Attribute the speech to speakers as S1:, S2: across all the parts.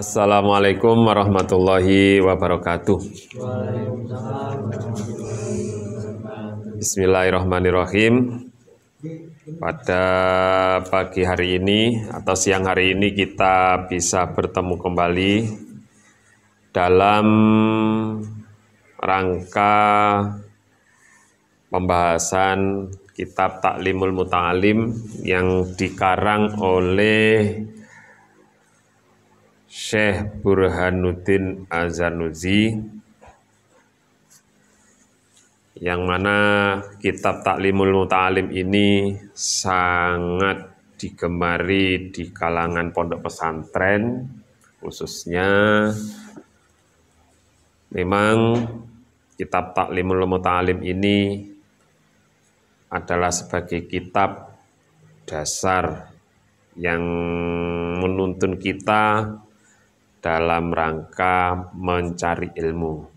S1: Assalamualaikum warahmatullahi wabarakatuh. Bismillahirrahmanirrahim. Pada pagi hari ini atau siang hari ini kita bisa bertemu kembali dalam rangka pembahasan kitab Ta'limul Muta'alim yang dikarang oleh Syekh Burhanuddin Az-Zarnuji, yang mana kitab Ta'limul Muta'alim ini sangat digemari di kalangan pondok pesantren khususnya. Memang kitab Ta'limul Muta'alim ini adalah sebagai kitab dasar yang menuntun kita dalam rangka mencari ilmu.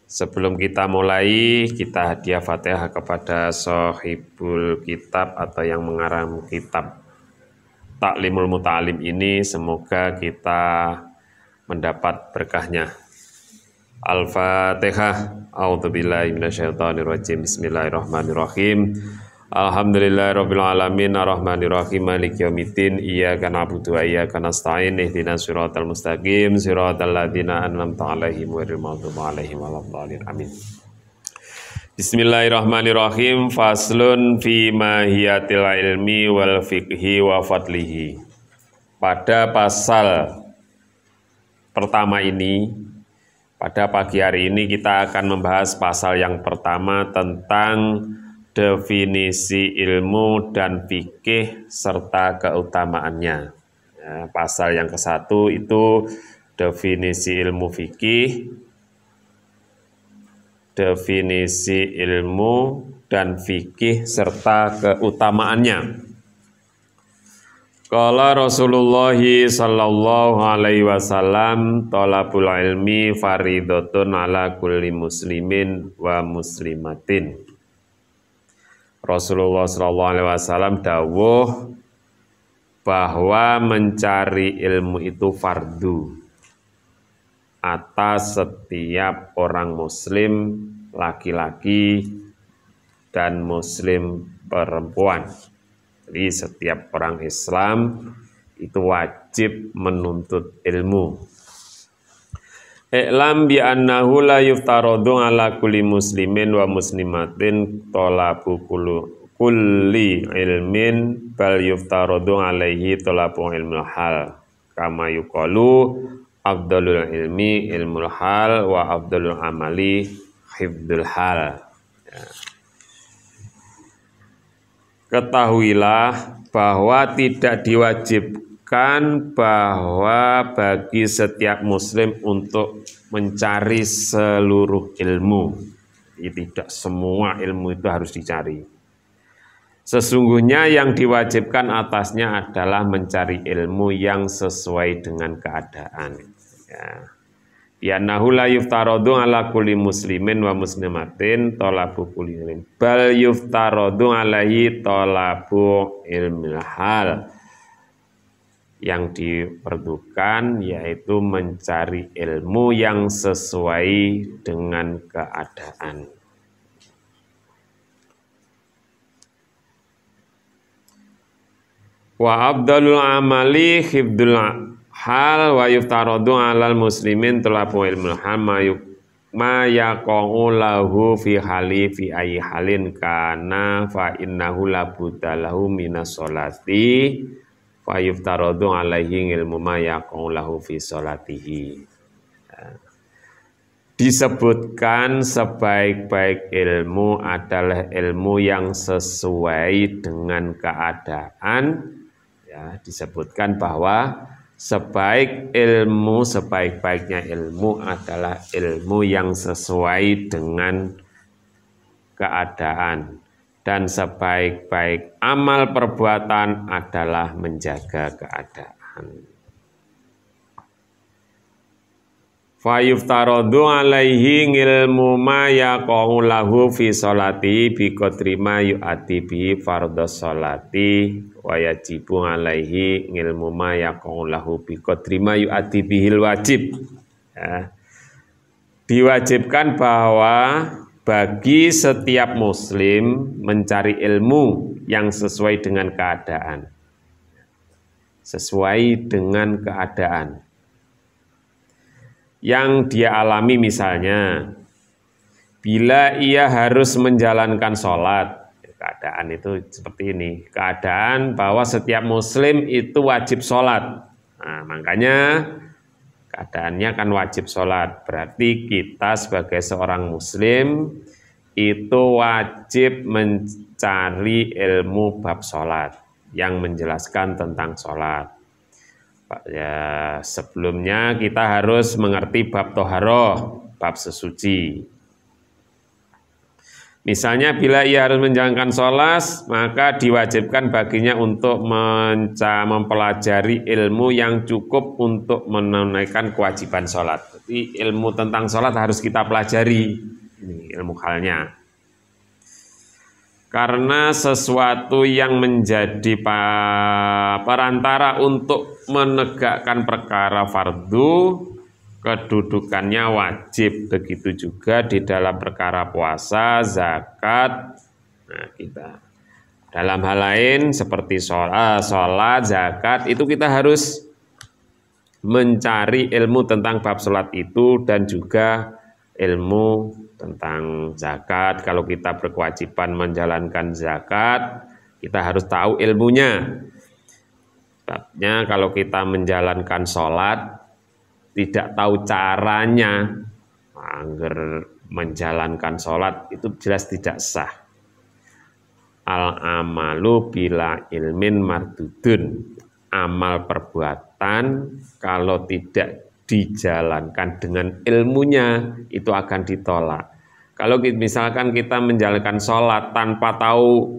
S1: Sebelum kita mulai, kita hadiah Fatihah kepada sahibul kitab atau yang mengarang kitab Ta'limul Muta'alim ini. Semoga kita mendapat berkahnya. Al-Fatihah. A'udzubillahi minasyaitonirrajim. Bismillahirrahmanirrahim. Alhamdulillahirabbil alamin arrahmanirrahim maliki yaumiddin iyyaka na'budu wa iyyaka nasta'in ihdinas siratal mustaqim siratal ladzina an'amta 'alaihim ghairil maghdubi 'alaihim waladdallin amin. Bismillahirrahmanirrahim. Faslun fi mahiyatil ilmi wal fiqhi wa fadlihi. Pada pasal pertama ini, pada pagi hari ini kita akan membahas pasal yang pertama tentang definisi ilmu dan fikih serta keutamaannya. Ya, pasal yang ke-1 itu definisi ilmu fikih, definisi ilmu dan fikih serta keutamaannya. Qala Rasulullah sallallahu alaihi wasallam, thalabul ilmi faridatun ala kulli muslimin wa muslimatin. Rasulullah SAW dawuh bahwa mencari ilmu itu fardu atas setiap orang muslim laki-laki dan muslim perempuan. Jadi setiap orang Islam itu wajib menuntut ilmu. I'lam bi annahu la yuftaradu ala kulli muslimin wa muslimatin talabu kulli ilmin bal yuftaradu alaihi talabu ilmul hal kama yuqalu afdalul ilmi ilmul hal wa afdalul amali hifdzul hal. Ya. Ketahuilah bahwa tidak diwajibkan bahwa bagi setiap muslim untuk mencari seluruh ilmu. Tidak semua ilmu itu harus dicari. Sesungguhnya yang diwajibkan atasnya adalah mencari ilmu yang sesuai dengan keadaan. Ya. Bi'annahu la yuftaradu ala kulli muslimin wa muslimatin talabu kulli ilmin bal yuftaradu alaihi talabu ilmil hal. Yang diperlukan yaitu mencari ilmu yang sesuai dengan keadaan. Wa abdalul amali hifdzul hal wa yuftaradu alal muslimin talabu ilmul hal ma yaqa'u lahu fi hali fi ayyi halin kana fa innahu la budda lahu minas sholati fa yuftaradu alaihi ilmu ma yaqa'u lahu fi sholatihi. Disebutkan sebaik-baik ilmu adalah ilmu yang sesuai dengan keadaan. Ya, disebutkan bahwa sebaik-baiknya ilmu adalah ilmu yang sesuai dengan keadaan. Dan sebaik-baik amal perbuatan adalah menjaga keadaan. Fayuftaradu alaihi ngilmu ma yaqa'u lahu fi sholati bi qadri ma yu'ati bi fardhos sholati wa yajibu alaihi ngilmu ma yaqa'u lahu bi qadri ma yu'ati bihil wajib. Ya. Diwajibkan bahwa bagi setiap muslim mencari ilmu yang sesuai dengan keadaan. Sesuai dengan keadaan yang dia alami, misalnya bila ia harus menjalankan sholat, keadaan itu seperti ini, keadaan bahwa setiap muslim itu wajib sholat. Nah, makanya keadaannya kan wajib sholat, berarti kita sebagai seorang muslim itu wajib mencari ilmu bab sholat yang menjelaskan tentang sholat. Ya, sebelumnya kita harus mengerti bab toharoh, bab sesuci. Misalnya bila ia harus menjalankan sholat, maka diwajibkan baginya untuk mempelajari ilmu yang cukup untuk menunaikan kewajiban sholat. Jadi ilmu tentang sholat harus kita pelajari, ini ilmu halnya. Karena sesuatu yang menjadi perantara untuk menegakkan perkara fardu, kedudukannya wajib. Begitu juga di dalam perkara puasa, zakat. Nah, kita dalam hal lain seperti sholat, zakat, itu kita harus mencari ilmu tentang bab sholat itu dan juga ilmu tentang zakat. Kalau kita berkewajiban menjalankan zakat, kita harus tahu ilmunya. Sebabnya kalau kita menjalankan sholat, tidak tahu caranya, agar menjalankan sholat itu jelas tidak sah. Al-amalu bila ilmin mardudun. Amal perbuatan kalau tidak dijalankan dengan ilmunya itu akan ditolak. Kalau misalkan kita menjalankan sholat tanpa tahu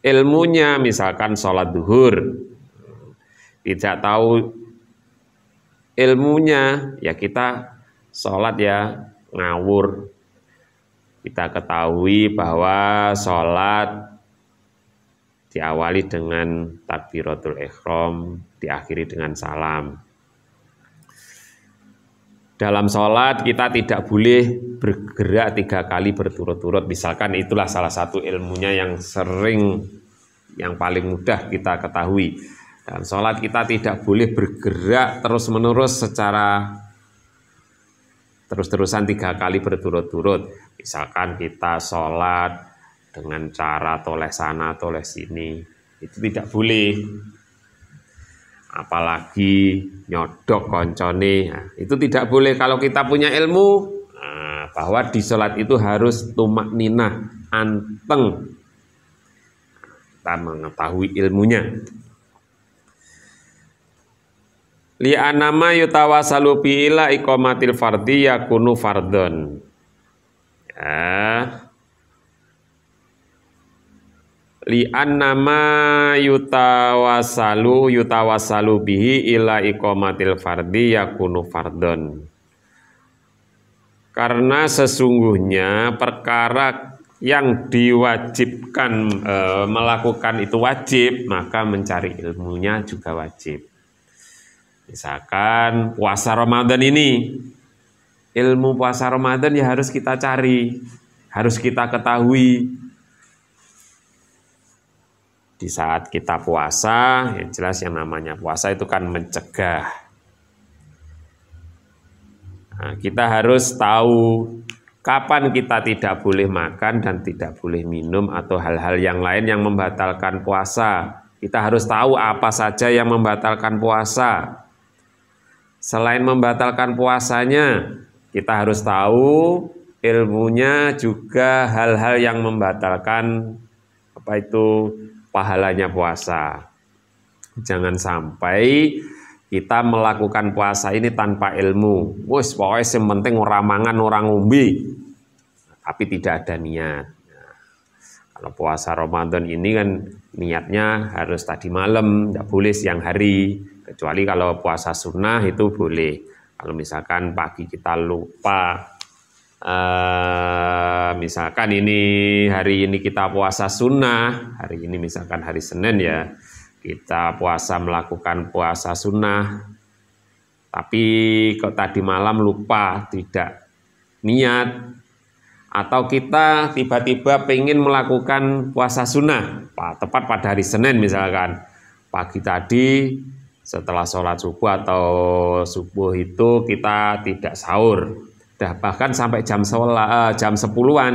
S1: ilmunya, misalkan sholat duhur, tidak tahu ilmunya, ya kita sholat ya ngawur. Kita ketahui bahwa sholat diawali dengan takbiratul ihram, diakhiri dengan salam. Dalam sholat kita tidak boleh bergerak 3 kali berturut-turut. Misalkan itulah salah satu ilmunya yang sering, yang paling mudah kita ketahui. Dalam sholat kita tidak boleh bergerak terus-menerus secara terus-terusan 3 kali berturut-turut. Misalkan kita sholat dengan cara toleh sana, toleh sini, itu tidak boleh. Apalagi nyodok koncone, nah, itu tidak boleh. Kalau kita punya ilmu, nah, bahwa di sholat itu harus tumak ninah, anteng, kita mengetahui ilmunya. Li'anama yutawasalu bi'ila iqamatil fardhi yakunu fardhon. Ya. Li'annama yutawasalu bihi ila iqamatil fardhi yakunu fardhon. Karena sesungguhnya perkara yang diwajibkan melakukan itu wajib, maka mencari ilmunya juga wajib. Misalkan puasa Ramadan ini, ilmu puasa Ramadan ya harus kita cari, harus kita ketahui. Di saat kita puasa, yang jelas yang namanya puasa itu kan mencegah. Nah, kita harus tahu kapan kita tidak boleh makan dan tidak boleh minum atau hal-hal yang lain yang membatalkan puasa. Kita harus tahu apa saja yang membatalkan puasa. Selain membatalkan puasanya, kita harus tahu ilmunya juga hal-hal yang membatalkan pahalanya puasa. Jangan sampai kita melakukan puasa ini tanpa ilmu. Wes pokoknya yang penting ora mangan ora ngombe, tapi tidak ada niat. Nah, kalau puasa Ramadan ini kan niatnya harus tadi malam, tidak boleh siang hari. Kecuali kalau puasa sunnah itu boleh. Kalau misalkan pagi kita lupa, misalkan hari ini kita puasa sunnah, hari ini misalkan hari Senin ya, kita melakukan puasa sunnah, tapi kok tadi malam lupa, tidak niat, atau kita tiba-tiba pengen melakukan puasa sunnah, tepat pada hari Senin misalkan, pagi tadi setelah sholat subuh atau subuh itu kita tidak sahur, bahkan sampai jam 10-an,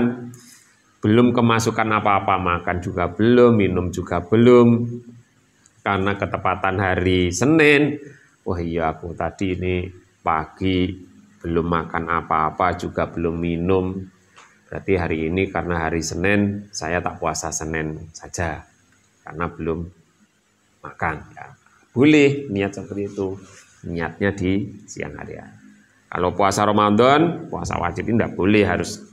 S1: belum kemasukan apa-apa, makan juga belum, minum juga belum, karena ketepatan hari Senin, wah iya aku tadi ini pagi belum makan apa-apa, juga belum minum, berarti hari ini karena hari Senin saya tak puasa Senin saja karena belum makan ya. Boleh niat seperti itu, niatnya di siang hari ya. Kalau puasa Ramadan, puasa wajib ini tidak boleh, harus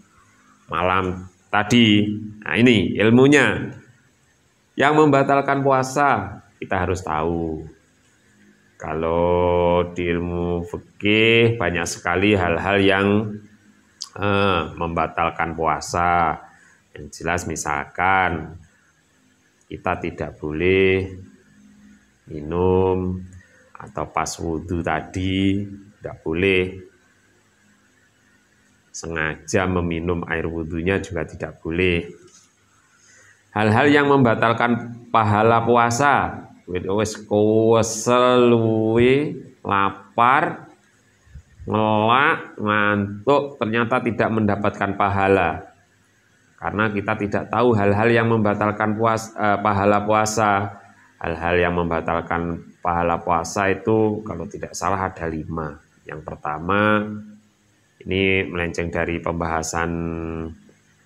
S1: malam tadi. Nah ini ilmunya. Yang membatalkan puasa kita harus tahu. Kalau di ilmu fikih banyak sekali hal-hal yang membatalkan puasa. Yang jelas misalkan kita tidak boleh minum, atau pas wudhu tadi tidak boleh sengaja meminum air wudhunya, juga tidak boleh. Hal-hal yang membatalkan pahala puasa, wis kesel, lapar, ngelak, ngantuk, ternyata tidak mendapatkan pahala. Karena kita tidak tahu hal-hal yang membatalkan pahala puasa. Hal-hal yang membatalkan pahala puasa itu kalau tidak salah ada 5. Yang pertama, ini melenceng dari pembahasan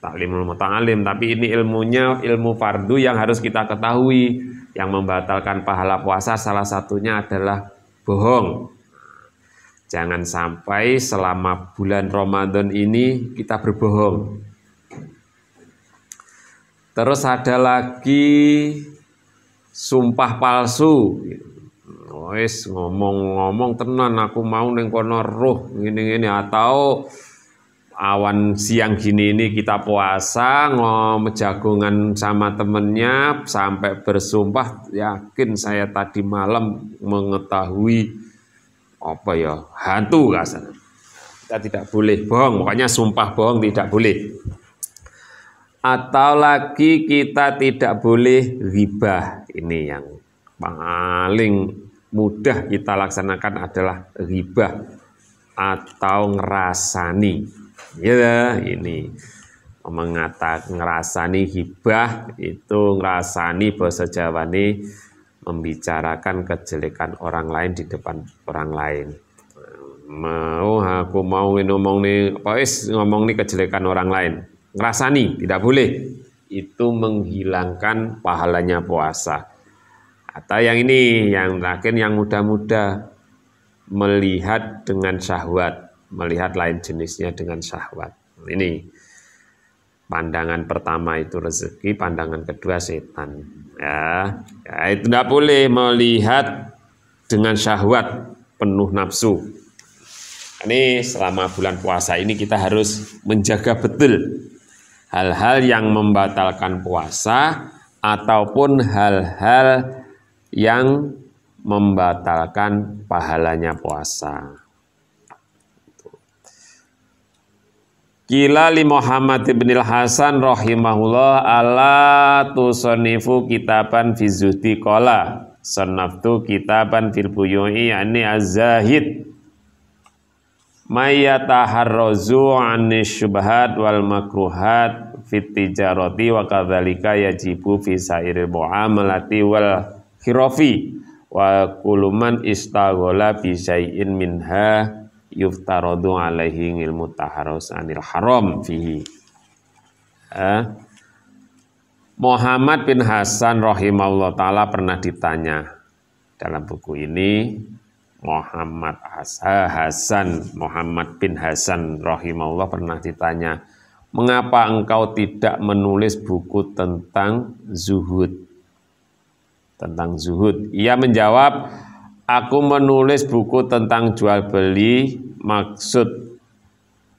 S1: taklimul muta'alim, tapi ini ilmunya ilmu fardu yang harus kita ketahui. Yang membatalkan pahala puasa salah satunya adalah bohong. Jangan sampai selama bulan Ramadan ini kita berbohong. Terus ada lagi sumpah palsu. Wis ngomong-ngomong tenan aku mau ning kono roh ngene-ngene, atau awan siang gini ini kita puasa jagongan sama temennya sampai bersumpah, yakin saya tadi malam mengetahui apa ya, hantu kasar. Kita tidak boleh bohong, pokoknya sumpah bohong tidak boleh. Atau lagi kita tidak boleh ghibah. Ini yang paling mudah kita laksanakan adalah ghibah atau ngerasani. Ya, ini ngerasani ghibah itu ngerasani, bahasa Jawa ini membicarakan kejelekan orang lain di depan orang lain. Aku mau ngomong nih kejelekan orang lain. Ngerasani, tidak boleh. Itu menghilangkan pahalanya puasa. Atau yang ini, yang terakhir, yang muda-muda, melihat dengan syahwat, melihat lain jenisnya dengan syahwat. Ini pandangan pertama itu rezeki, pandangan kedua setan. Ya itu tidak boleh melihat dengan syahwat penuh nafsu. Ini selama bulan puasa ini kita harus menjaga betul hal-hal yang membatalkan puasa ataupun hal-hal yang membatalkan pahalanya puasa. Qila li Muhammad bin Hasan rahimahullah ala tusanifu kitaban fi zuhdi qala sanaftu kitaban fil buyu'i yani az-zahid may yataharrazu 'ani syubhat wal makruhat fit tijarati wa kadzalika yajibu fi sairil muamalati wal khirafi wa kuluman istaghala bi syai'in minha yuftaradu alaihi ilmu taharrus anil haram fihi. Muhammad bin Hasan rahimahullah ta'ala pernah ditanya dalam buku ini. Muhammad bin Hasan rahimahullah pernah ditanya, mengapa engkau tidak menulis buku tentang zuhud? Tentang zuhud. Ia menjawab, aku menulis buku tentang jual beli. Maksud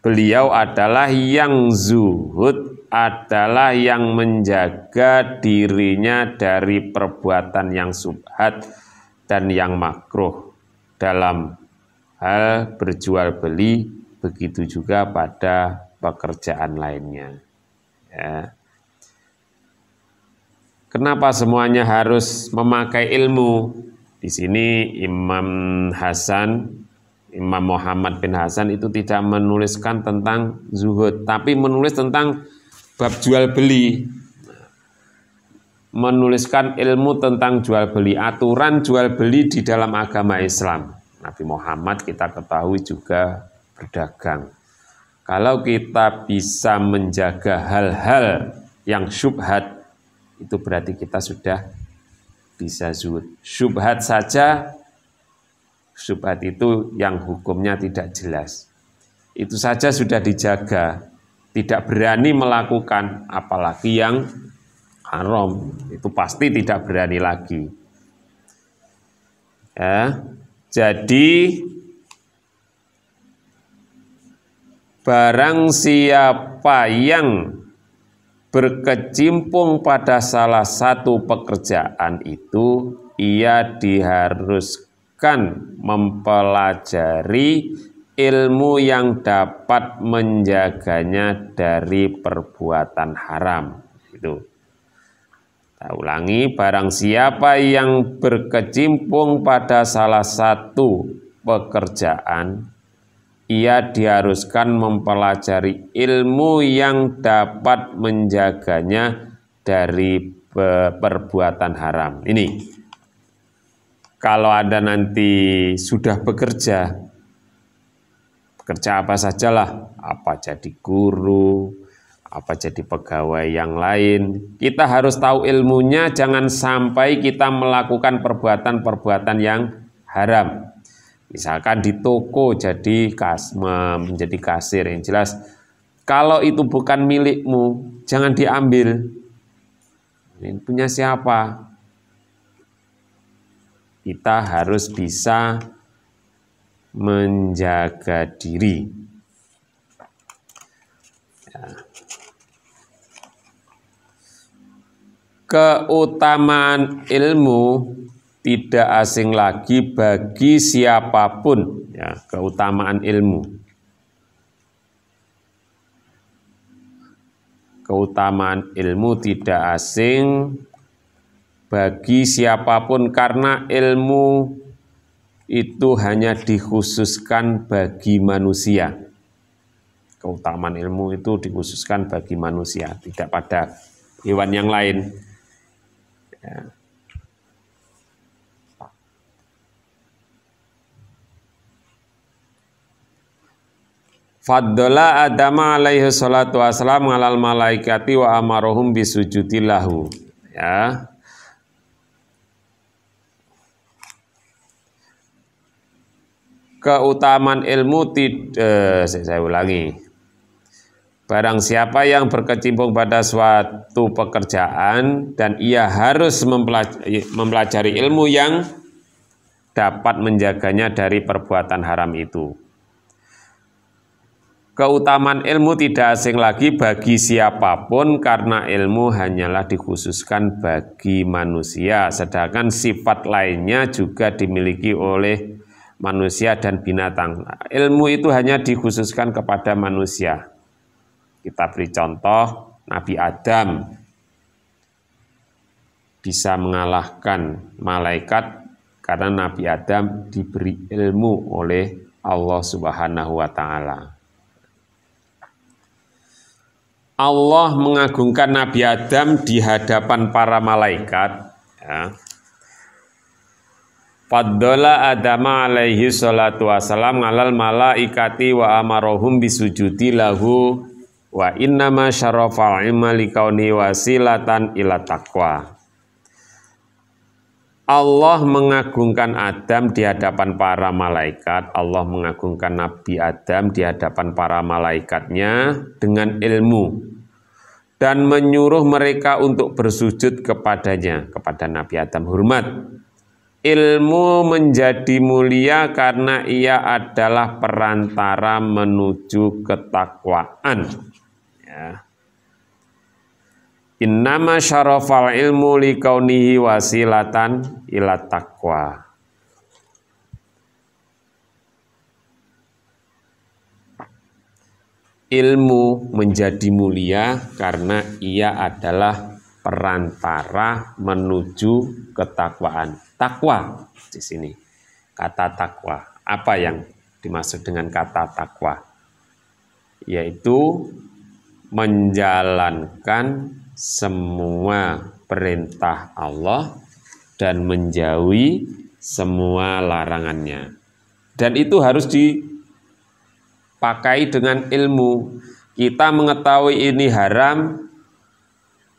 S1: beliau adalah yang zuhud adalah yang menjaga dirinya dari perbuatan yang subhat dan yang makruh dalam hal berjual beli, begitu juga pada pekerjaan lainnya. Ya. Kenapa semuanya harus memakai ilmu? Di sini Imam Muhammad bin Hasan itu tidak menuliskan tentang zuhud, tapi menulis tentang bab jual beli. Menuliskan ilmu tentang jual beli, aturan jual beli di dalam agama Islam. Nabi Muhammad kita ketahui juga berdagang. Kalau kita bisa menjaga hal-hal yang syubhat, itu berarti kita sudah bisa zuhud. Syubhat saja, syubhat itu yang hukumnya tidak jelas. Itu saja sudah dijaga, tidak berani melakukan, apalagi yang haram, itu pasti tidak berani lagi. Ya, jadi barang siapa yang berkecimpung pada salah satu pekerjaan itu, ia diharuskan mempelajari ilmu yang dapat menjaganya dari perbuatan haram. Itu. Saya ulangi, barang siapa yang berkecimpung pada salah satu pekerjaan, ia diharuskan mempelajari ilmu yang dapat menjaganya dari perbuatan haram. Ini, kalau Anda nanti sudah bekerja apa sajalah, apa jadi guru, apa jadi pegawai yang lain, kita harus tahu ilmunya, jangan sampai kita melakukan perbuatan-perbuatan yang haram. Misalkan di toko menjadi kasir, yang jelas kalau itu bukan milikmu, jangan diambil. Ini punya siapa? Kita harus bisa menjaga diri. Ya. Keutamaan ilmu tidak asing lagi bagi siapapun, ya, keutamaan ilmu. Keutamaan ilmu tidak asing bagi siapapun karena ilmu itu hanya dikhususkan bagi manusia. Keutamaan ilmu itu dikhususkan bagi manusia, tidak pada hewan yang lain. Ya. Faddola Adam alaihi salatu wassalam alal malaikati wa amarohum bisujudi lahu. Ya. Keutamaan ilmu saya ulangi. Barang siapa yang berkecimpung pada suatu pekerjaan dan ia harus mempelajari ilmu yang dapat menjaganya dari perbuatan haram itu. Keutamaan ilmu tidak asing lagi bagi siapapun karena ilmu hanyalah dikhususkan bagi manusia, sedangkan sifat lainnya juga dimiliki oleh manusia dan binatang. Ilmu itu hanya dikhususkan kepada manusia. Kita beri contoh, Nabi Adam bisa mengalahkan malaikat karena Nabi Adam diberi ilmu oleh Allah Subhanahu wa Ta'ala. Allah mengagungkan Nabi Adam di hadapan para malaikat. Ya. Faddola Adam alaihi salatu wassalam alal malaikati wa amarohum bisujudi lahu wa innama syarafal ilma likauni wasilatan ila taqwa. Allah mengagungkan Adam di hadapan para malaikat. Allah mengagungkan Nabi Adam di hadapan para malaikatnya dengan ilmu dan menyuruh mereka untuk bersujud kepadanya, kepada Nabi Adam, hormat. Ilmu menjadi mulia karena ia adalah perantara menuju ketakwaan. Ya. Innama syarafal ilmu likaunihi wasilatan ila taqwa. Ilmu menjadi mulia karena ia adalah perantara menuju ketakwaan. Takwa di sini, kata takwa. Apa yang dimaksud dengan kata takwa? Yaitu menjalankan semua perintah Allah dan menjauhi semua larangannya. Dan itu harus dipakai dengan ilmu. Kita mengetahui ini haram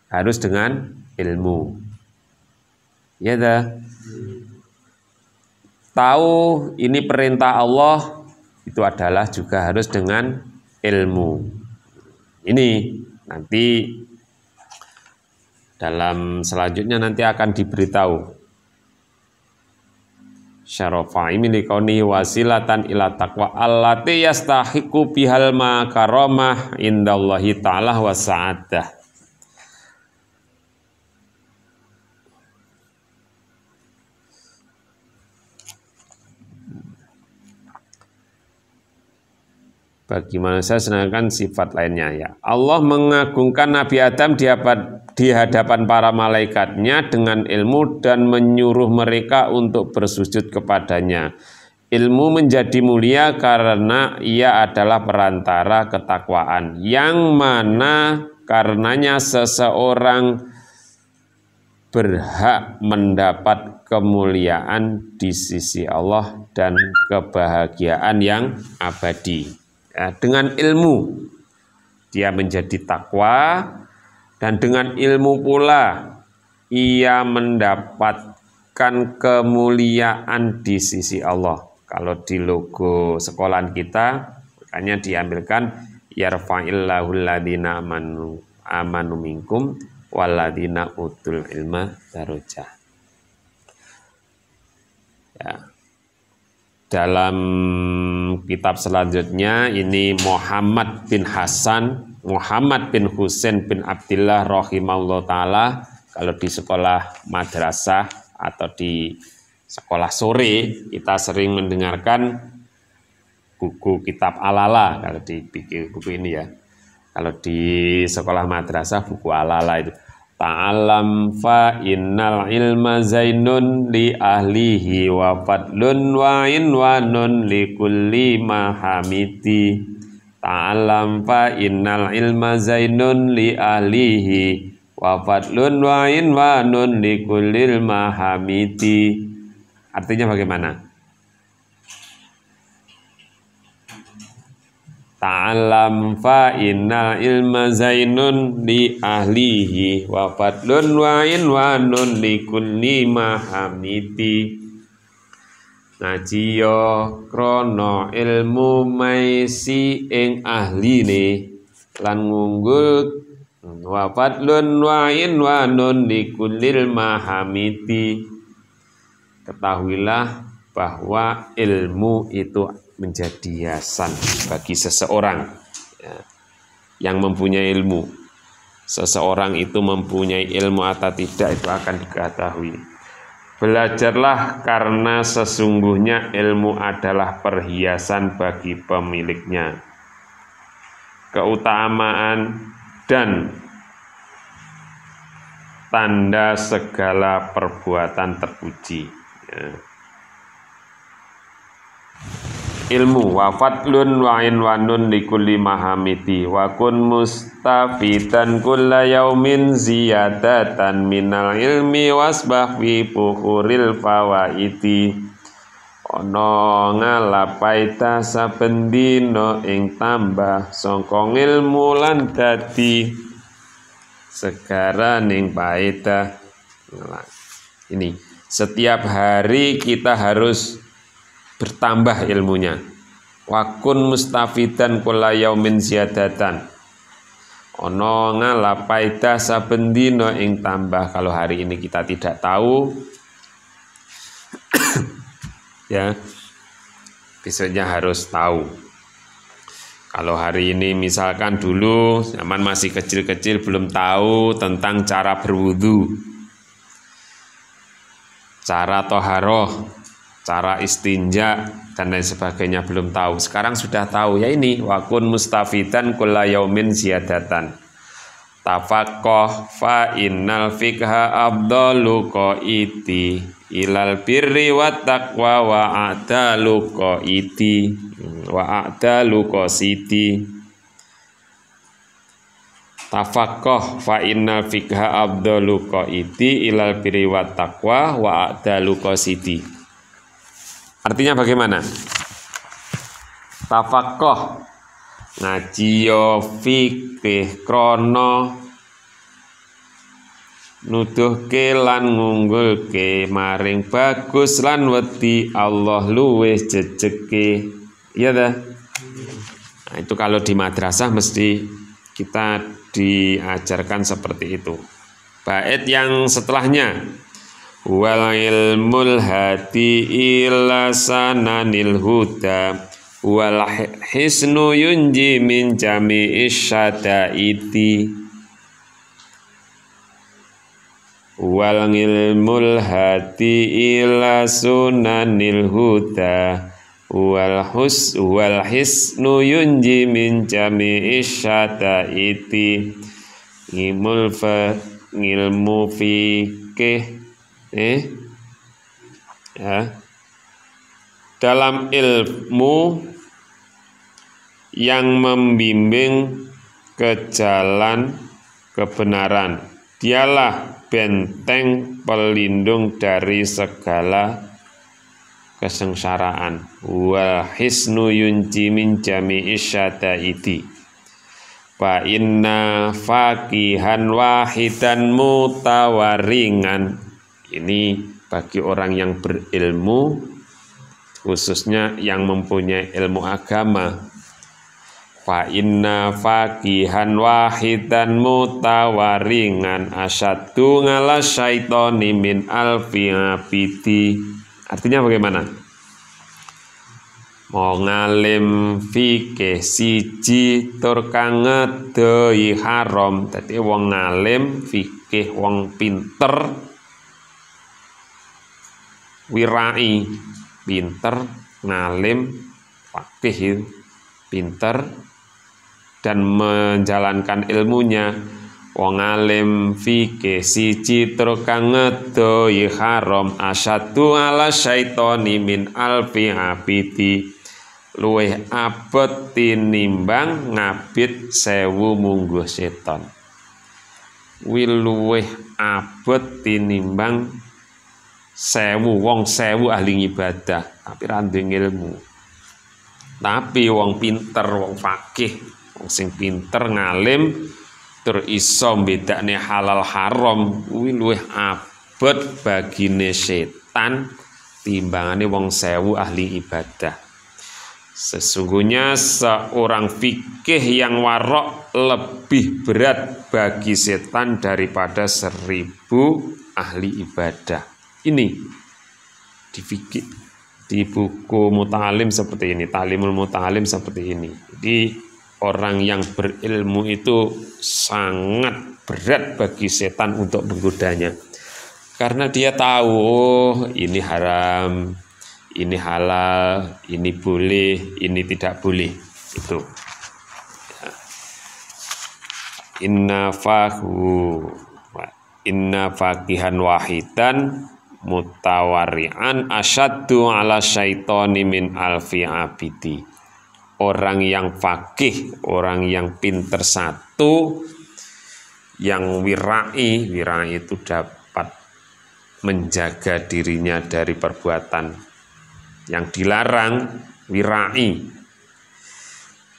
S1: harus dengan ilmu. Ya dah. Tahu ini perintah Allah itu adalah juga harus dengan ilmu. Ini nanti dalam selanjutnya nanti akan diberitahu. Syarafa ini likauni wasilatan ila taqwa allati yastahiqu bihal makaramah indallahi ta'ala wa sa'adah. Bagi manusia sedangkan sifat lainnya ya. Allah mengagungkan Nabi Adam di hadapan para malaikatnya dengan ilmu dan menyuruh mereka untuk bersujud kepadanya. Ilmu menjadi mulia karena ia adalah perantara ketakwaan yang mana karenanya seseorang berhak mendapat kemuliaan di sisi Allah dan kebahagiaan yang abadi. Ya, dengan ilmu dia menjadi takwa dan dengan ilmu pula ia mendapatkan kemuliaan di sisi Allah. Kalau di logo sekolahan kita makanya diambilkan yarfa'illahu alladhina amanu minkum walladhina utul ilma darajah. Ya. Dalam kitab selanjutnya ini Muhammad bin Hasan, Muhammad bin Husain bin Abdillah rahimahullah ta'ala. Kalau di sekolah madrasah atau di sekolah sore kita sering mendengarkan buku kitab Alala. Kalau di buku ini ya, kalau di sekolah madrasah buku Alala itu ta'alam fa innal ilma zainun li ahlihi wa fadlun wa inwanun li kulli mahamiti. Ta'alam fa innal ilma zainun li ahlihi wa fadlun wa inwanun li kulli mahamiti. Artinya bagaimana? Ta'alam fa innal ilma zainun li ahlihi wa fadlun wa inwanun li kulli mahamiti. Ngajiyo krono ilmu maisi ing ahline lan ngunggul wa fadlun wa inwanun li kulli mahamiti. Ketahuilah bahwa ilmu itu menjadi hiasan bagi seseorang ya, yang mempunyai ilmu. Seseorang itu mempunyai ilmu atau tidak itu akan diketahui. Belajarlah karena sesungguhnya ilmu adalah perhiasan bagi pemiliknya. Keutamaan dan tanda segala perbuatan terpuji ya. Ilmu wa fadlun wa inwanun likulli mahamiti wa kun mustafidan kulla yaumin ziyadatan minal ilmi wasbah fi bukhuril fawaiti. Ono ngalapaita saben dina ing tambah sangka ilmu lan dadi segaraning paedah. Ini setiap hari kita harus bertambah ilmunya. Wakun mustafidan kulla yaumin ziyadatan. Ono ngalapaida saben dina ing tambah. Kalau hari ini kita tidak tahu, Ya, besoknya harus tahu. Kalau hari ini misalkan dulu zaman masih kecil-kecil belum tahu tentang cara berwudu, cara toharoh, cara istinja dan lain sebagainya belum tahu. Sekarang sudah tahu ya ini wakun mustafidan kulla yaumin ziyadatan. Tafaqoh fa innal fikha afdalu qaiti ilal birri wat taqwa wa a'dalu qaiti wa a'dalu qasiti. Tafaqoh fa innal fikha afdalu qaiti ilal birri wat taqwa wa a'dalu qasiti. Artinya bagaimana? Tafaqoh ngaji yo fikih krono nuduhke lan ngunggulke maring bagus lan wedi Allah luwih jejeke. Iya dah. Nah, itu kalau di madrasah mesti kita diajarkan seperti itu. Bait yang setelahnya wal ilmul hati ila sananil huda wal hisnu yunji min jami'is syadaiti wal ilmul hati ila sunanil huda wal hisnu yunji min jami'is syadaiti. Ngilmu fikih ya, dalam ilmu yang membimbing ke jalan kebenaran, dialah benteng pelindung dari segala kesengsaraan. Wal hisnu yunji min jami'is syadaiti fa inna faqihan wahidan mutawaringan. Ini bagi orang yang berilmu, khususnya yang mempunyai ilmu agama. Fa inna faqihan wahidan mutawaringan asyaddu ngala syaitoni min alfi abidi. Artinya bagaimana? Mau ngalim fikih siji tur kang ngedoi haram. Dadi wong ngalim fikih, wong pinter, wirai, pinter, ngalim, fakih, pinter, dan menjalankan ilmunya. Wong alim fikih siji tur kang ngedoi haram asyaddu ala syaitoni min alfi abidi. Luwih abot tinimbang ngabit 1000 mungguh seton. Luwih abot tinimbang 1000 wong 1000 ahli ibadah tapi ra ndek ilmu. Tapi wong pinter, wong fakih, wong sing pinter ngalim tur iso mbedakne halal haram kuwi luwih abot bagine setan timbangane wong 1000 ahli ibadah. Sesungguhnya seorang fikih yang warok lebih berat bagi setan daripada 1000 ahli ibadah. Ini di fikih, di buku Muta'alim seperti ini, Ta'limul Muta'alim seperti ini. Jadi orang yang berilmu itu sangat berat bagi setan untuk menggodanya. Karena dia tahu, oh, ini haram, ini halal, ini boleh, ini tidak boleh. Itu. Inna faqihan wahidan mutawari'an asyaddu ala syaitoni min alfi abidi. Orang yang fakih, orang yang pinter satu, yang wirai itu dapat menjaga dirinya dari perbuatan yang dilarang. Wirai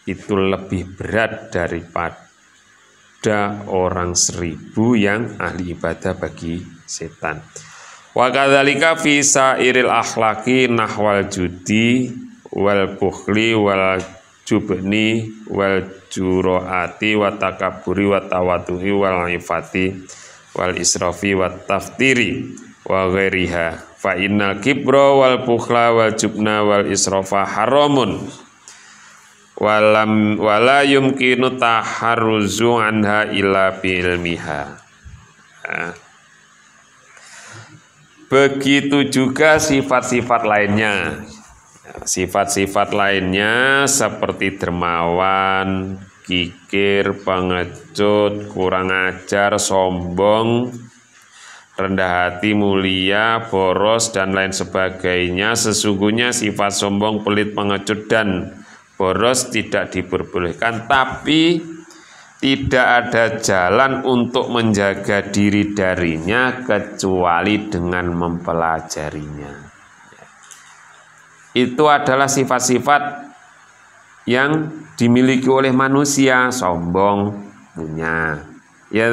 S1: itu lebih berat daripada orang 1000 yang ahli ibadah bagi setan. Wa kadzalika fi sairil akhlaqi nahwal judi wal bukhli wal jubni wal juraati wa takabburi wa tawadduhi wal ifati wal israfi wa taftiri wa ghairiha Fa innal kibra wal bukhla wal jubna wal israfa haramun wala yumkinu taharruzu anha illa bi ilmiha. Begitu juga sifat-sifat lainnya. Sifat-sifat lainnya seperti dermawan, kikir, pengecut, kurang ajar, sombong, rendah hati, mulia, boros, dan lain sebagainya. Sesungguhnya sifat sombong, pelit, pengecut, dan boros tidak diperbolehkan, tapi tidak ada jalan untuk menjaga diri darinya kecuali dengan mempelajarinya. Itu adalah sifat-sifat yang dimiliki oleh manusia, sombong, punya. Ya,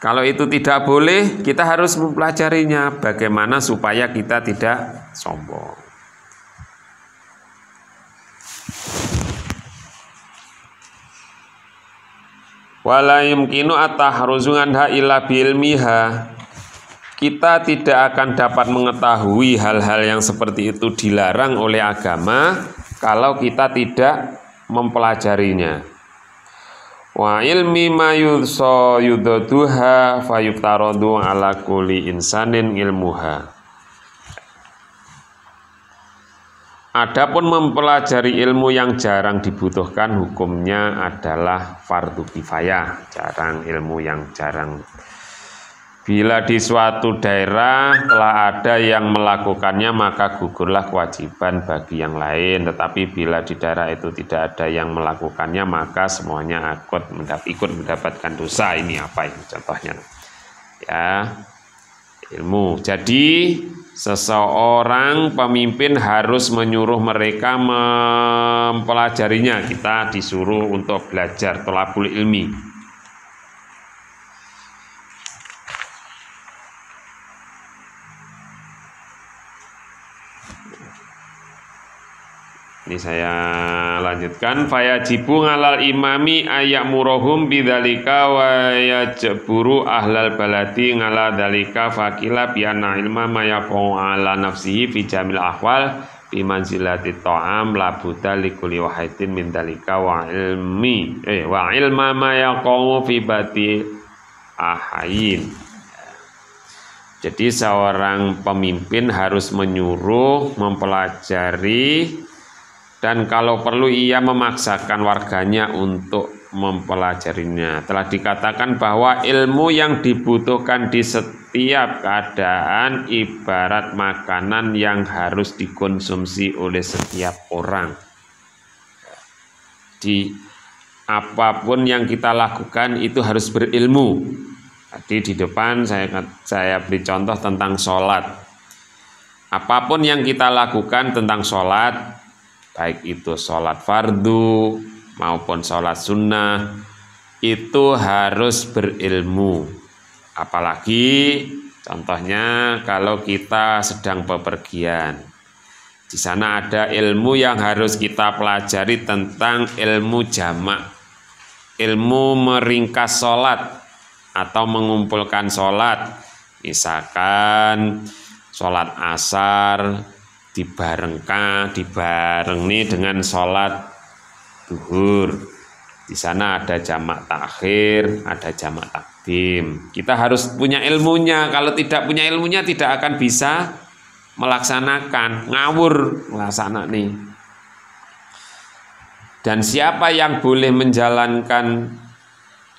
S1: kalau itu tidak boleh, kita harus mempelajarinya bagaimana supaya kita tidak sombong. Wala yumkinu at-taharruzu anha illa bi ilmiha. Kita tidak akan dapat mengetahui hal-hal yang seperti itu dilarang oleh agama kalau kita tidak mempelajarinya. Wa ilmi ma yudaduha fayuftaradu ala kulli insanin ilmuha. Adapun mempelajari ilmu yang jarang dibutuhkan, hukumnya adalah fardu kifayah, jarang ilmu yang jarang. Bila di suatu daerah telah ada yang melakukannya, maka gugurlah kewajiban bagi yang lain. Tetapi bila di daerah itu tidak ada yang melakukannya, maka semuanya ikut mendapatkan dosa. Ini apa ini contohnya? Ya, ilmu. Jadi seseorang pemimpin harus menyuruh mereka mempelajarinya. Kita disuruh untuk belajar, thalabul ilmi. Ini saya lanjutkan. Fayajibu ngalal imami ayamurohum bidzalika wa yajburu ahlal baladi ngala dzalika faqila bi anna ilma ma yaqau ala nafsihi fi jamil ahwal bi manzilati ta'am la budda li kulli wahidin min dzalika wa ilma ma yaqau fi bati ahayin. Jadi seorang pemimpin harus menyuruh, mempelajari, dan kalau perlu ia memaksakan warganya untuk mempelajarinya. Telah dikatakan bahwa ilmu yang dibutuhkan di setiap keadaan ibarat makanan yang harus dikonsumsi oleh setiap orang. Di apapun yang kita lakukan itu harus berilmu. Tadi di depan saya beri contoh tentang sholat. Apapun yang kita lakukan tentang sholat, baik itu sholat fardu maupun sholat sunnah, itu harus berilmu. Apalagi contohnya kalau kita sedang bepergian, di sana ada ilmu yang harus kita pelajari tentang ilmu jamak, ilmu meringkas sholat atau mengumpulkan sholat. Misalkan sholat asar dibarengi dengan sholat duhur. Di sana ada jamak takhir, ada jamak takdim. Kita harus punya ilmunya. Kalau tidak punya ilmunya tidak akan bisa melaksanakan, ngawur melaksanakan nih. Dan siapa yang boleh menjalankan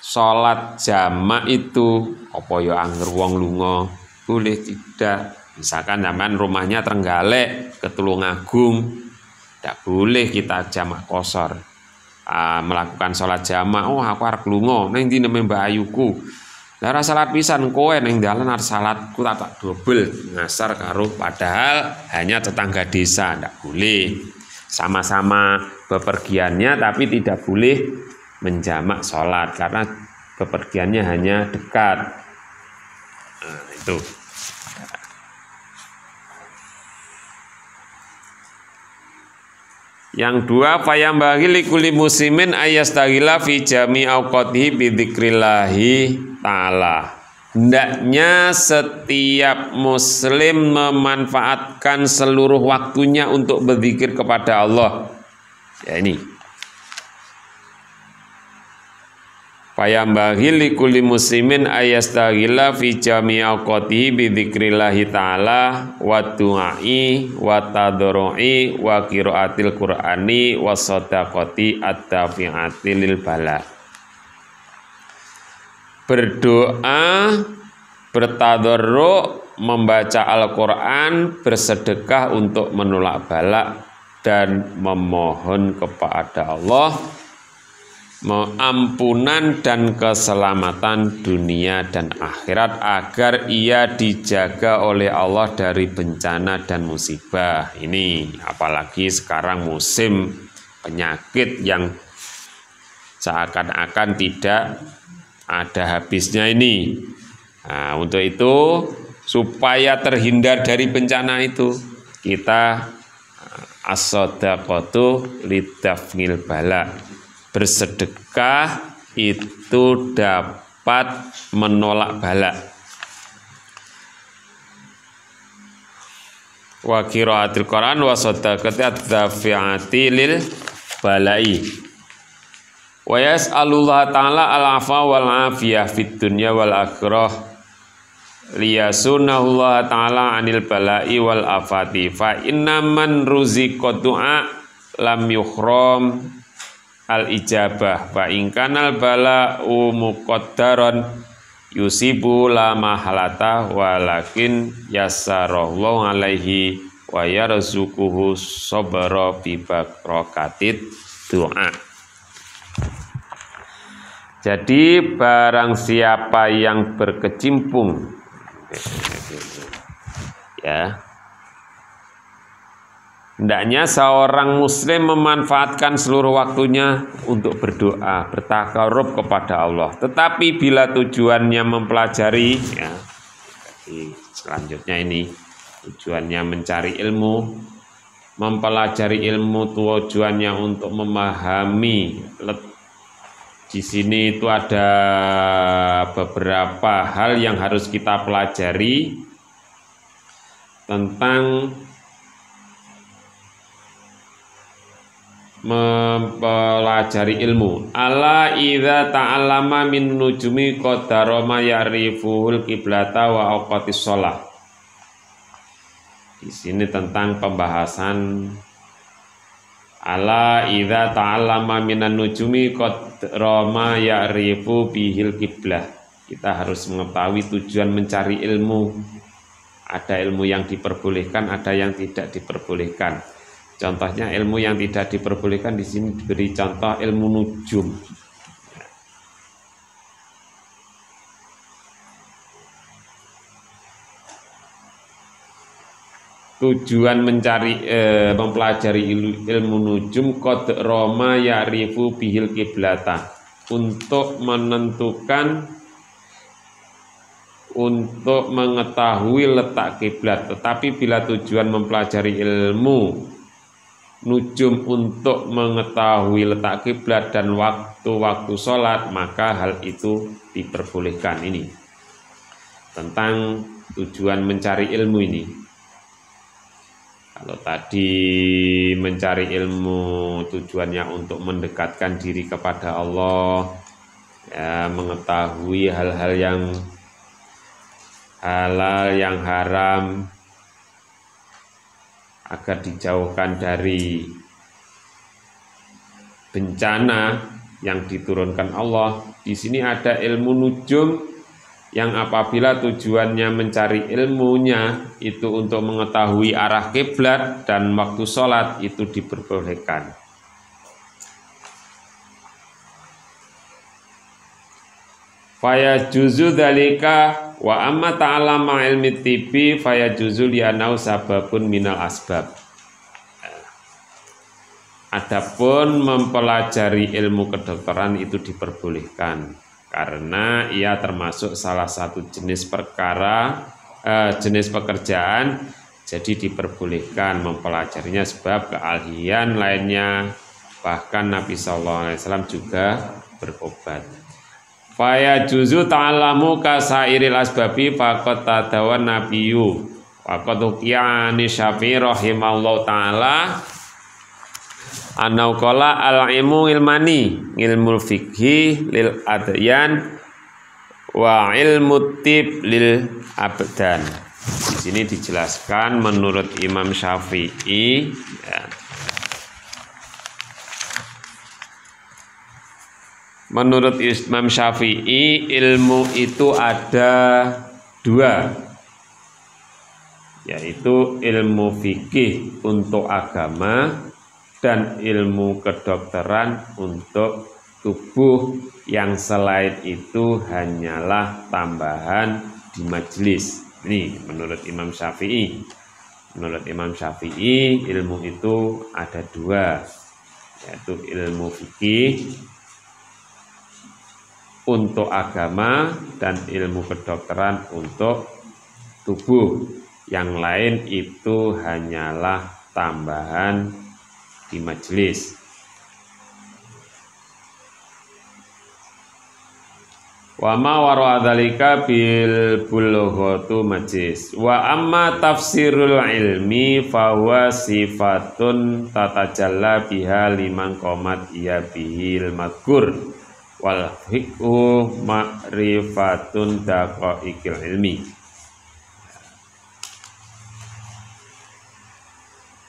S1: sholat jamak itu? Apa ya anger wong lunga? Boleh tidak? Misalkan zaman rumahnya Trenggalek ke Tulungagung, tidak boleh kita jamak kosor, melakukan sholat jamak. Oh aku arep lunga neng ndi neme Mbak Ayuku. Lah ora salat pisan kowe neng dalan arep salatku tak double ngasar karo, padahal hanya tetangga desa, tidak boleh. Sama-sama bepergiannya tapi tidak boleh menjamak sholat karena bepergiannya hanya dekat. Nah, itu. Yang dua, fayambaghi likulli muslimin ayastaghila fi jami auqatihi bi dzikrillahi ta'ala. hendaknya setiap muslim memanfaatkan seluruh waktunya untuk berzikir kepada Allah. Ya ini. Fayambaghi likulli muslimin ayastaghilla fi jami'i awqatihi bi dzikrillahi ta'ala wa du'ai wa tadarru'i wa qiraatil qur'ani wa shadaqati at-tafi'ati lil bala. Berdoa, bertadarru', membaca Al-Qur'an, bersedekah untuk menolak bala dan memohon kepada Allah ampunan dan keselamatan dunia dan akhirat agar ia dijaga oleh Allah dari bencana dan musibah. Ini apalagi sekarang musim penyakit yang seakan-akan tidak ada habisnya ini. Nah, untuk itu supaya terhindar dari bencana itu kita as-shadaqatu lidafnil bala. Bersedekah itu dapat menolak bala. Wa qiraatil Qur'an wa shadaqati at-tafi'ati lil balai. Wa yas'alullah ta'ala al-'afwa wal 'afiyah fid dunya wal akhirah liyasunahullah ta'ala 'anil balai wal afati fa inna man ruziqa du'a lam yukhram al-ijabah fa ingkanal bala'u muqaddaron yusibu la mahalata walakin yassarallahu alaihi wa yarzuquhu sabra bi barakatid doa. Jadi barang siapa yang berkecimpung ya, hendaknya seorang muslim memanfaatkan seluruh waktunya untuk berdoa, bertakarub kepada Allah. Tetapi bila tujuannya mempelajari, ya, selanjutnya ini tujuannya mencari ilmu, mempelajari ilmu tujuannya untuk memahami. Di sini itu ada beberapa hal yang harus kita pelajari tentang mempelajari ilmu. Ala idza ta'allama min nujumi qadara ma ya'rifuhul qiblata wa awqatis shalah. Di sini tentang pembahasan ala idza ta'allama minan nujumi qadara ma ya'rifu bihil qiblah. Kita harus mengetahui tujuan mencari ilmu. Ada ilmu yang diperbolehkan, ada yang tidak diperbolehkan. Contohnya ilmu yang tidak diperbolehkan di sini diberi contoh ilmu nujum. Tujuan mencari mempelajari ilmu nujum qad roma ya'rifu bihil qiblata, untuk menentukan, untuk mengetahui letak kiblat. Tetapi bila tujuan mempelajari ilmu nujum untuk mengetahui letak kiblat dan waktu-waktu sholat, maka hal itu diperbolehkan. Ini tentang tujuan mencari ilmu ini. Kalau tadi mencari ilmu tujuannya untuk mendekatkan diri kepada Allah, ya, mengetahui hal-hal yang halal yang haram agar dijauhkan dari bencana yang diturunkan Allah. Di sini ada ilmu nujum yang apabila tujuannya mencari ilmunya itu untuk mengetahui arah kiblat dan waktu sholat, itu diperbolehkan. Faya juzu dalika wa amma ta'alama ilmi tibi faya juzu li'anau sababun minal asbab. Adapun mempelajari ilmu kedokteran itu diperbolehkan karena ia termasuk salah satu jenis jenis pekerjaan, jadi diperbolehkan mempelajarinya sebab keahlian lainnya. Bahkan Nabi SAW juga berobat. Faya juzu ta'alamu kasairil asbabi faqad tadawan nabiyyu faqad uqiyani Syafi'i rahimallahu ta'ala anau qala al-ilmu ilmani ilmul fikhi lil adyan wa ilmu tib lil abdan. Di sini dijelaskan menurut Imam Syafi'i ya. Menurut Imam Syafi'i ilmu itu ada dua, yaitu ilmu fikih untuk agama dan ilmu kedokteran untuk tubuh, yang selain itu hanyalah tambahan di majelis. Ini menurut Imam Syafi'i. Menurut Imam Syafi'i ilmu itu ada dua, yaitu ilmu fikih untuk agama dan ilmu kedokteran untuk tubuh. Yang lain itu hanyalah tambahan di majelis. Wa ma wara dzalika bil bulughatu majlis. Wa amma tafsirul ilmi fa huwa sifatun tatajalla biha liman qamat iya bihil madkur. Wal fiqhu ma'rifatun daqaiqil ilmi.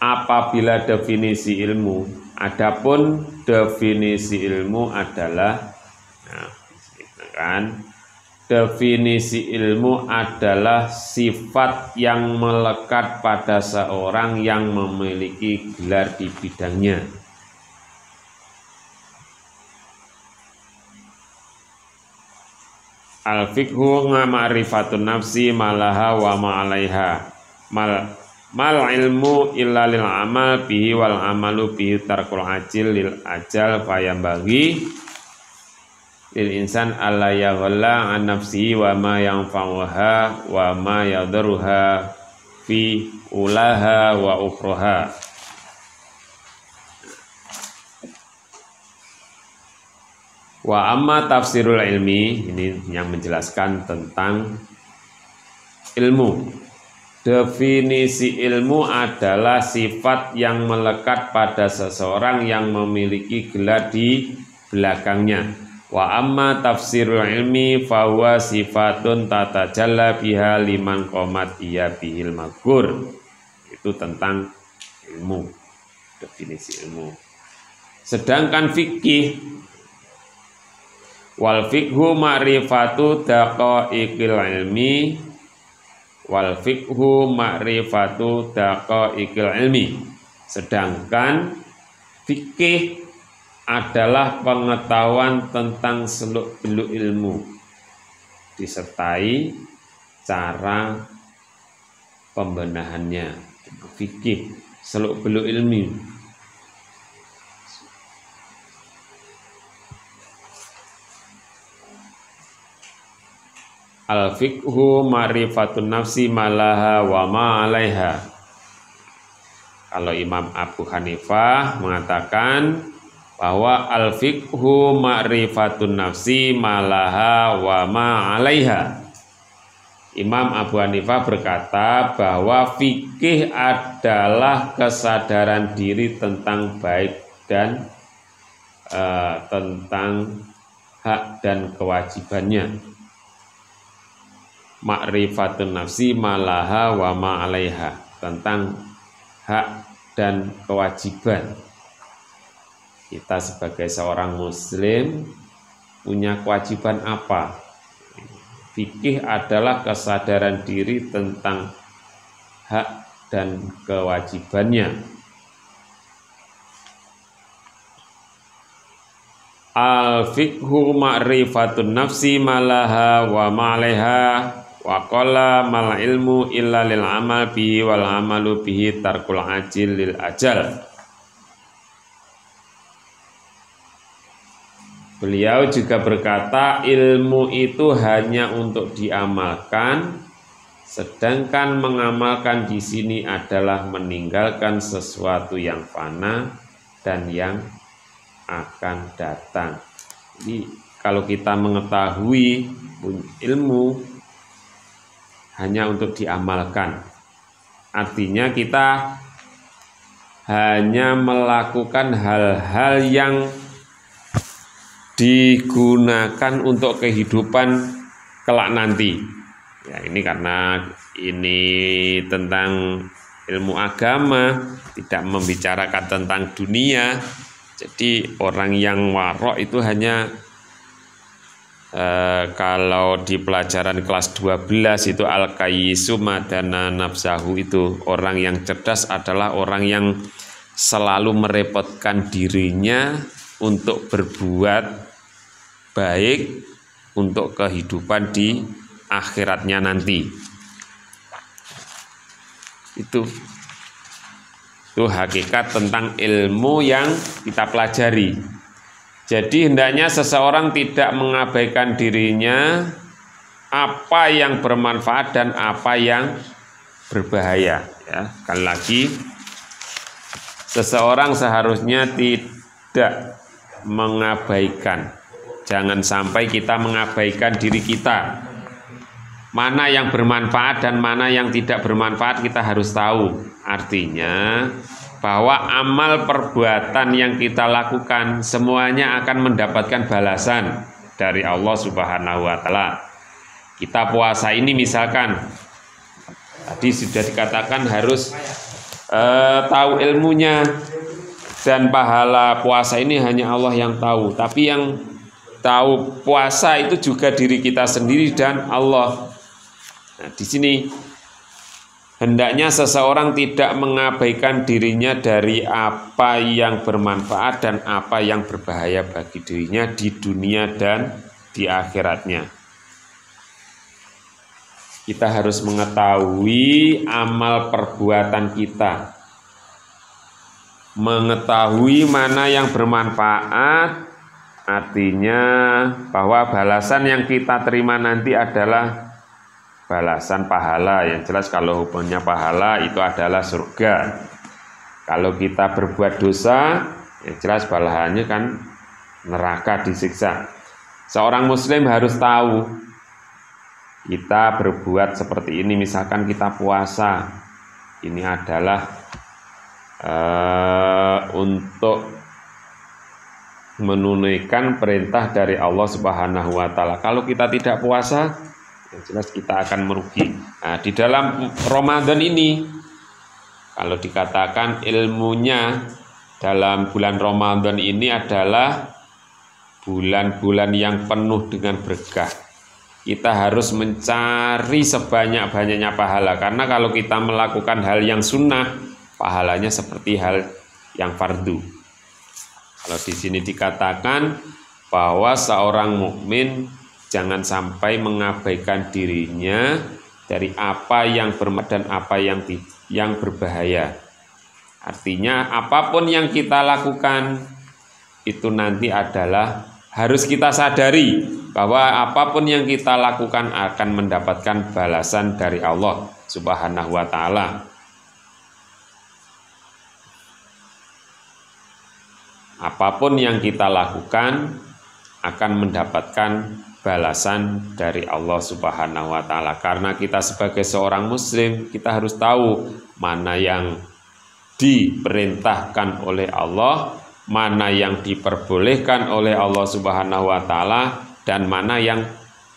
S1: Apabila definisi ilmu, adapun definisi ilmu adalah definisi ilmu adalah sifat yang melekat pada seorang yang memiliki gelar di bidangnya. Al-fiqhu ma'rifatun nafsi malaha wa ma'alaiha mal ilmu illa lil amal bihi wal amalu bihi tarkul ajil lil ajal fayambagi lil insan alla yaghalla an nafsihi wa ma yanfa'uha wa ma yadurruha fi ulaha wa ukhraha. Wa amma tafsirul ilmi, ini yang menjelaskan tentang ilmu. Definisi ilmu adalah sifat yang melekat pada seseorang yang memiliki gelar di belakangnya. Wa amma tafsirul ilmi fa huwa sifatun tatajalla biha liman qamat iya bihil maghkur. Itu tentang ilmu, definisi ilmu. Sedangkan fikih, wal fiqhu ma'rifatu daqaiqil ilmi wal fiqhu ma'rifatu daqaiqil ilmi. Sedangkan fikih adalah pengetahuan tentang seluk-beluk ilmu disertai cara pembenahannya. Fikih seluk-beluk ilmu. Al-fiqhu ma'rifatun nafsi malaha wa ma'alaiha. Kalau Imam Abu Hanifah mengatakan bahwa al-fiqhu ma'rifatun nafsi malaha wa ma'alaiha. Imam Abu Hanifah berkata bahwa fikih adalah kesadaran diri tentang baik dan tentang hak dan kewajibannya. Ma'rifatun nafsi malaha wa ma'alaiha, tentang hak dan kewajiban. Kita sebagai seorang muslim punya kewajiban apa? Fikih adalah kesadaran diri tentang hak dan kewajibannya. Al-fiqhu ma'rifatun nafsi malaha wa ma'alaiha. Wa qala mal ilmu illa lil amal bihi wal amalu bihi tarkul ajil lil ajal. Beliau juga berkata ilmu itu hanya untuk diamalkan, sedangkan mengamalkan di sini adalah meninggalkan sesuatu yang fana dan yang akan datang. Jadi kalau kita mengetahui ilmu hanya untuk diamalkan. Artinya kita hanya melakukan hal-hal yang digunakan untuk kehidupan kelak nanti. Ya, ini karena ini tentang ilmu agama, tidak membicarakan tentang dunia. Jadi orang yang warok itu hanya kalau di pelajaran kelas 12 itu al-qayyisu madana nafsahu, itu orang yang cerdas adalah orang yang selalu merepotkan dirinya untuk berbuat baik untuk kehidupan di akhiratnya nanti. Itu hakikat tentang ilmu yang kita pelajari. Jadi hendaknya seseorang tidak mengabaikan dirinya apa yang bermanfaat dan apa yang berbahaya. Ya, sekali lagi, seseorang seharusnya tidak mengabaikan. Jangan sampai kita mengabaikan diri kita. Mana yang bermanfaat dan mana yang tidak bermanfaat kita harus tahu. Artinya bahwa amal perbuatan yang kita lakukan semuanya akan mendapatkan balasan dari Allah Subhanahu wa Ta'ala. Kita puasa ini misalkan tadi sudah dikatakan harus tahu ilmunya, dan pahala puasa ini hanya Allah yang tahu. Tapi yang tahu puasa itu juga diri kita sendiri dan Allah. Nah, di sini hendaknya seseorang tidak mengabaikan dirinya dari apa yang bermanfaat dan apa yang berbahaya bagi dirinya di dunia dan di akhiratnya. Kita harus mengetahui amal perbuatan kita, mengetahui mana yang bermanfaat, artinya bahwa balasan yang kita terima nanti adalah balasan pahala. Yang jelas kalau hukumnya pahala itu adalah surga. Kalau kita berbuat dosa, yang jelas balasannya kan neraka, disiksa. Seorang muslim harus tahu, kita berbuat seperti ini, misalkan kita puasa, ini adalah untuk menunaikan perintah dari Allah Subhanahu wa Ta'ala. Kalau kita tidak puasa, yang jelas kita akan merugi. Nah, di dalam Ramadan ini, kalau dikatakan ilmunya dalam bulan Ramadan ini adalah bulan-bulan yang penuh dengan berkah. Kita harus mencari sebanyak-banyaknya pahala, karena kalau kita melakukan hal yang sunnah, pahalanya seperti hal yang fardu. Kalau di sini dikatakan bahwa seorang mukmin jangan sampai mengabaikan dirinya dari apa yang bermanfaat dan apa yang berbahaya. Artinya apapun yang kita lakukan itu nanti adalah harus kita sadari bahwa apapun yang kita lakukan akan mendapatkan balasan dari Allah Subhanahu wa Ta'ala. Apapun yang kita lakukan akan mendapatkan balasan dari Allah Subhanahu wa Ta'ala. Karena kita sebagai seorang muslim, kita harus tahu mana yang diperintahkan oleh Allah, mana yang diperbolehkan oleh Allah Subhanahu wa Ta'ala, dan mana yang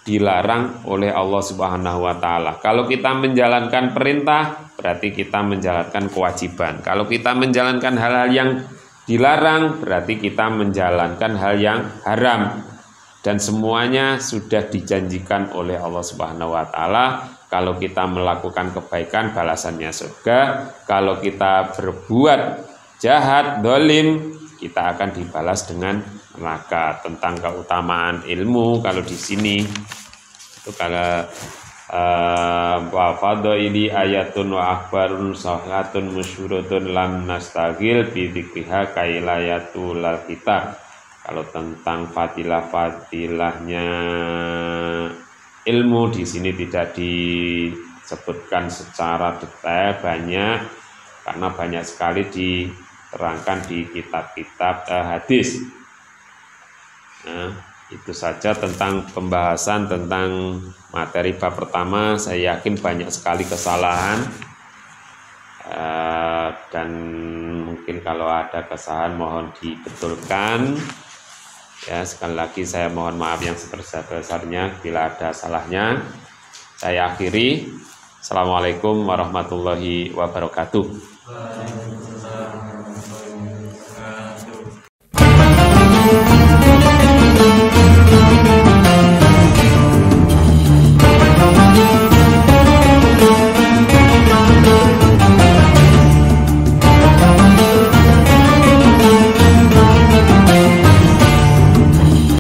S1: dilarang oleh Allah Subhanahu wa Ta'ala. Kalau kita menjalankan perintah, berarti kita menjalankan kewajiban. Kalau kita menjalankan hal-hal yang dilarang, berarti kita menjalankan hal yang haram. Dan semuanya sudah dijanjikan oleh Allah Subhanahu wa Ta'ala. Kalau kita melakukan kebaikan, balasannya surga. Kalau kita berbuat jahat, dolim, kita akan dibalas dengan neraka. Tentang keutamaan ilmu, kalau di sini itu kalau wa fadhaili ayatun wa akhbarun sahihatun masyhuratun lam nastagil bi dzikriha kailayatul kitab. Kalau tentang fadilah-fadilahnya ilmu di sini tidak disebutkan secara detail banyak, karena banyak sekali diterangkan di kitab-kitab hadis. Nah, Itu saja tentang pembahasan tentang materi bab pertama. Saya yakin banyak sekali kesalahan, dan mungkin kalau ada kesalahan mohon dibetulkan. Ya, sekali lagi saya mohon maaf yang sebesar-besarnya bila ada salahnya. Saya akhiri. Assalamualaikum warahmatullahi wabarakatuh.